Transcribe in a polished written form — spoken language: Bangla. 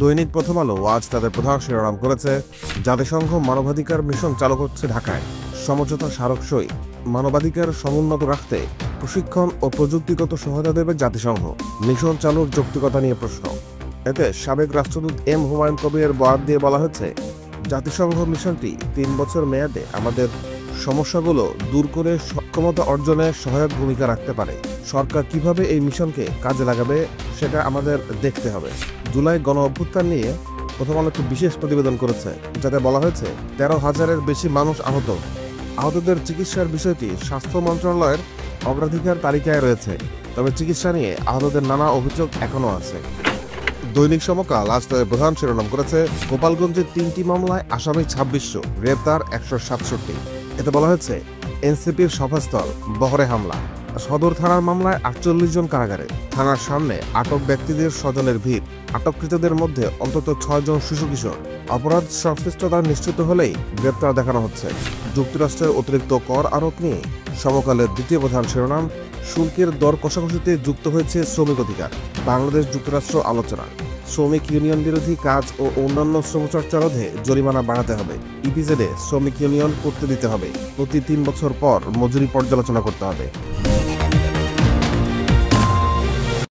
দৈনিক প্রথম আলো আজ তাদের প্রধান শিরোনাম করেছে, জাতিসংঘ মানবাধিকার মিশন চালু করছে ঢাকায়, সমঝোতা স্মারক সই, মানবাধিকার সমুন্নত রাখতে প্রশিক্ষণ ও প্রযুক্তিগত সহায়তা দেবে জাতিসংঘ, মিশন চালুর যৌক্তিকতা নিয়ে প্রশ্ন। এতে সাবেক রাষ্ট্রদূত এম হুমায়ুন কবিরের বরাত দিয়ে বলা হয়েছে, জাতিসংঘ মিশনটি 3 বছর মেয়াদে আমাদের সমস্যাগুলো দূর করে সক্ষমতা অর্জনে সহায়ক ভূমিকা রাখতে পারে। সরকার কিভাবে এই মিশনকে কাজে লাগাবে সেটা আমাদের দেখতে হবে। জুলাই গণ অভ্যুত্থান নিয়ে প্রথম আলো একটি বিশেষ প্রতিবেদন করেছে, যাতে বলা হয়েছে 13,000-এর বেশি মানুষ আহত। আহতদের চিকিৎসার বিষয়টি স্বাস্থ্য মন্ত্রণালয়ের অগ্রাধিকার তালিকায় রয়েছে, তবে চিকিৎসা নিয়ে আহতদের নানা অভিযোগ এখনও আছে। দৈনিক সমকাল আজ তাদের প্রধান শিরোনাম করেছে, গোপালগঞ্জের 3টি মামলায় আসামি 2600, গ্রেপ্তার 167। এতে বলা হয়েছে, এনসিপির সভাস্থল বহরে হামলা, সদর থানার মামলায় 48 জন কারাগারে, থানার সামনে আটক ব্যক্তিদের স্বজনের ভিড়, আটককৃতদের মধ্যে অন্তত 6 জন শিশু কিশোর। অপরাধ সংশ্লিষ্টতা নিশ্চিত হলেই গ্রেপ্তার দেখানো হচ্ছে। যুক্তরাষ্ট্রের অতিরিক্ত কর আরোপ নিয়ে সমকালের দ্বিতীয় প্রধান শিরোনাম, শুল্কের দর কষাকষিতে যুক্ত হয়েছে শ্রমিক অধিকার, বাংলাদেশ যুক্তরাষ্ট্র আলোচনা, শ্রমিক ইউনিয়ন বিরোধী কাজ ও অন্যান্য শ্রমচর্চা রোধে জরিমানা বাড়াতে হবে, ইপিজেডে শ্রমিক ইউনিয়ন করতে দিতে হবে, প্রতি 3 বছর পর মজুরি পর্যালোচনা করতে হবে।